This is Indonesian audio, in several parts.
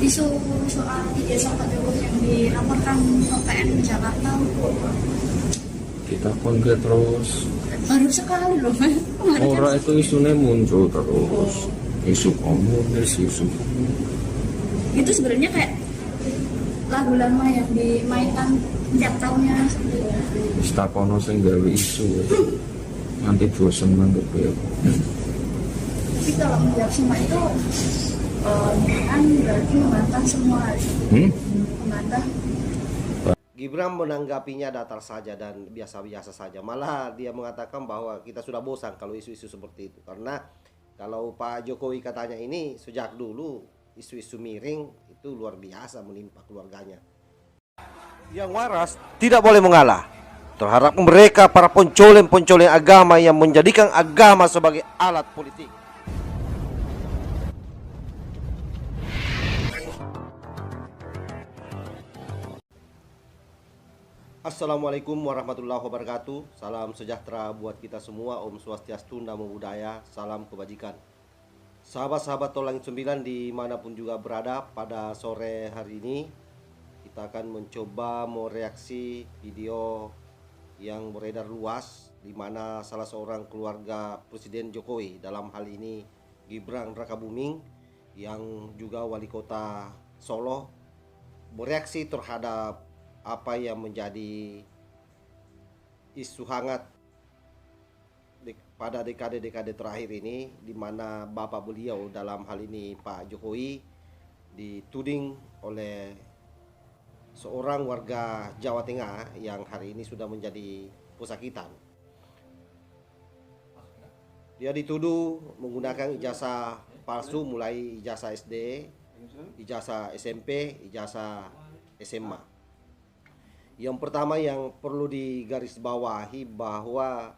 isu soal ijazah Pak Jokowi yang dilaporkan ke PN Jakarta. Kita kontak terus. Baru sekali loh, Mas. Orang itu isunya muncul terus. Isu komunis, isu Itu sebenarnya kayak lagu lama yang dimainkan tiap tahunnya. Stapono sing gawe isu. Nanti bosen banget ya. Tapi kalau menjawab semua itu kan berarti membantah semua. Membantah. Gibran menanggapinya datar saja dan biasa-biasa saja. Malah dia mengatakan bahwa kita sudah bosan kalau isu-isu seperti itu. Karena kalau Pak Jokowi katanya ini sejak dulu isu-isu miring itu luar biasa menimpa keluarganya. Yang waras tidak boleh mengalah terhadap mereka para pencoleng-pencoleng agama yang menjadikan agama sebagai alat politik. Assalamualaikum warahmatullahi wabarakatuh. Salam sejahtera buat kita semua. Om Swastiastu, Namo Buddhaya, salam kebajikan. Sahabat-sahabat Tolangit 9 dimanapun juga berada, pada sore hari ini kita akan mencoba mereaksi video yang beredar luas, di mana salah seorang keluarga Presiden Jokowi, dalam hal ini Gibran Rakabuming yang juga wali kota Solo, bereaksi terhadap apa yang menjadi isu hangat pada dekade-dekade terakhir ini, di mana bapak beliau dalam hal ini Pak Jokowi dituding oleh seorang warga Jawa Tengah yang hari ini sudah menjadi pesakitan. Dia dituduh menggunakan ijazah palsu, mulai ijazah SD, ijazah SMP, ijazah SMA. Yang pertama yang perlu digarisbawahi bahwa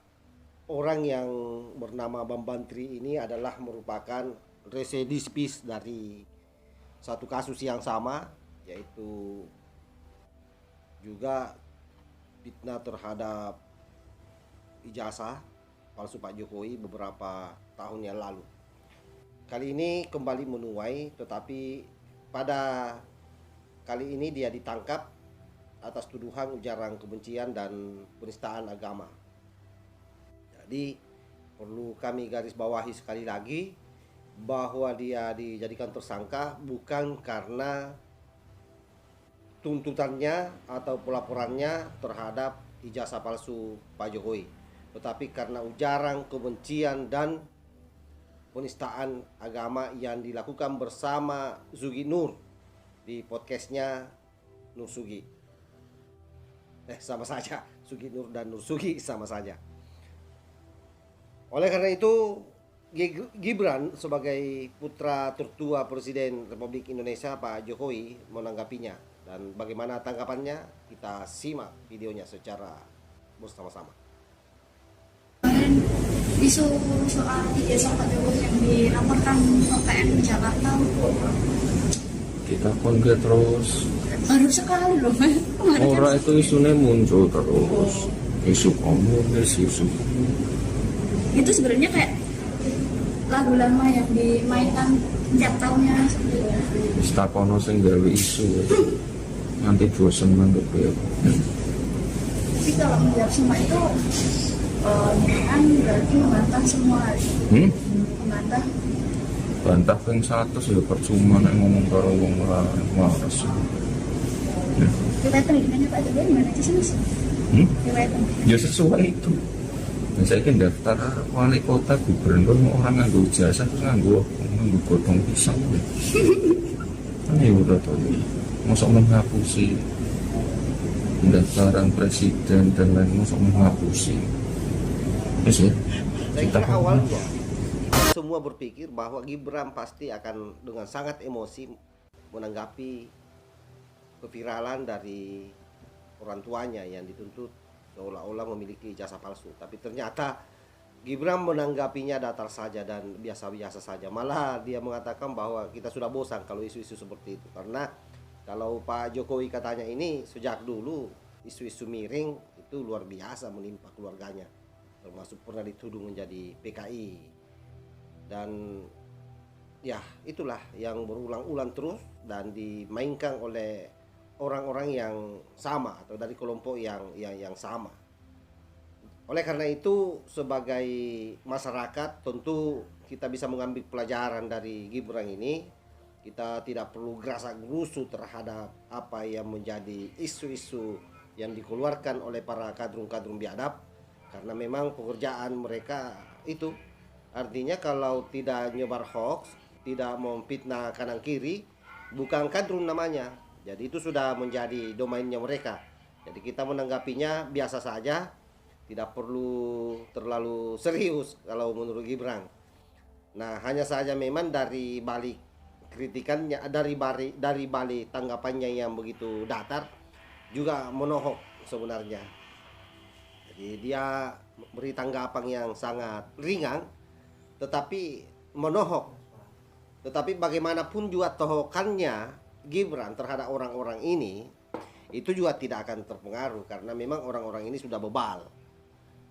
orang yang bernama Bambantri ini adalah merupakan residivis dari satu kasus yang sama, yaitu juga fitnah terhadap ijazah palsu Pak Jokowi beberapa tahun yang lalu. Kali ini kembali menuai, tetapi pada kali ini dia ditangkap atas tuduhan ujaran kebencian dan penistaan agama. Jadi perlu kami garis bawahi sekali lagi bahwa dia dijadikan tersangka bukan karena tuntutannya atau pelaporannya terhadap ijazah palsu Pak Jokowi, tetapi karena ujaran kebencian dan penistaan agama yang dilakukan bersama Zugi Nur di podcastnya Nur Sugi. Sama saja, Sugi Nur dan Nur Sugi sama saja. Oleh karena itu, Gibran sebagai putra tertua Presiden Republik Indonesia Pak Jokowi menanggapinya. Dan bagaimana tanggapannya, kita simak videonya secara bersama-sama. Isu soal ijazah Pak Jokowi yang dilaporkan ke PN Jakarta. kita kontak terus. Baru sekali loh, Mas. Orang itu isunya muncul terus. Isu komunis, isu Itu sebenarnya kayak lagu lama yang dimainkan tiap tahunnya. Stapono sing gawe isu. Nanti bosen banget ya. Tapi kalau menjawab semua itu kan berarti membantah semua. Membantah. Bantah ping 100 ya percuma nek ngomong karo wong waras. Riwayat pendidikannya Pak Jokowi gimana aja sih, Mas? Riwayat pendidikan. Ya sesuai itu. Nah, saya kan daftar wali kota gubernur orang nganggo ijazah terus nganggo godong pisang. Ini udah tahu. Masuk menghapusi pendaftaran presiden dan lain, masuk menghapusi. Yes, ya. Saya kira awalnya semua berpikir bahwa Gibran pasti akan dengan sangat emosi menanggapi keviralan dari orang tuanya yang dituntut seolah-olah memiliki ijazah palsu. Tapi ternyata Gibran menanggapinya datar saja dan biasa-biasa saja. Malah dia mengatakan bahwa kita sudah bosan kalau isu-isu seperti itu. Karena kalau Pak Jokowi katanya ini sejak dulu isu-isu miring itu luar biasa menimpa keluarganya. Termasuk pernah dituduh menjadi PKI. Dan ya itulah yang berulang-ulang terus dan dimainkan oleh orang-orang yang sama atau dari kelompok yang sama. Oleh karena itu sebagai masyarakat tentu kita bisa mengambil pelajaran dari Gibran ini. Kita tidak perlu gerasa gerusu terhadap apa yang menjadi isu-isu yang dikeluarkan oleh para kadrun-kadrun biadab, karena memang pekerjaan mereka itu artinya kalau tidak nyebar hoax, tidak memfitnah kanan kiri, bukan kadrun namanya. Jadi itu sudah menjadi domainnya mereka. Jadi kita menanggapinya biasa saja, tidak perlu terlalu serius kalau menurut Gibran. Nah, hanya saja memang dari balik kritikannya, dari balik tanggapannya yang begitu datar juga menohok sebenarnya. Jadi dia beri tanggapan yang sangat ringan tetapi menohok. Tetapi bagaimanapun juga tohokannya Gibran terhadap orang-orang ini itu juga tidak akan terpengaruh karena memang orang-orang ini sudah bebal.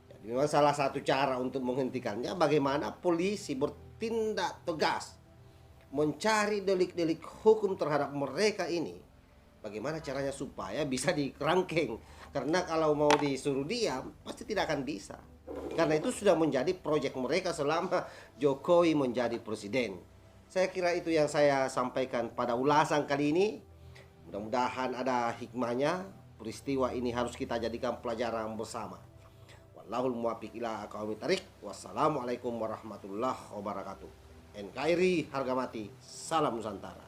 Jadi memang salah satu cara untuk menghentikannya bagaimana polisi bertindak tegas mencari delik-delik hukum terhadap mereka ini. Bagaimana caranya supaya bisa dikerangkeng, karena kalau mau disuruh diam pasti tidak akan bisa, karena itu sudah menjadi proyek mereka selama Jokowi menjadi presiden. Saya kira itu yang saya sampaikan pada ulasan kali ini. Mudah-mudahan ada hikmahnya. Peristiwa ini harus kita jadikan pelajaran bersama. Wallahul muwaffiq ila aqwamit thariq. Wassalamualaikum warahmatullahi wabarakatuh. NKRI harga mati, salam Nusantara.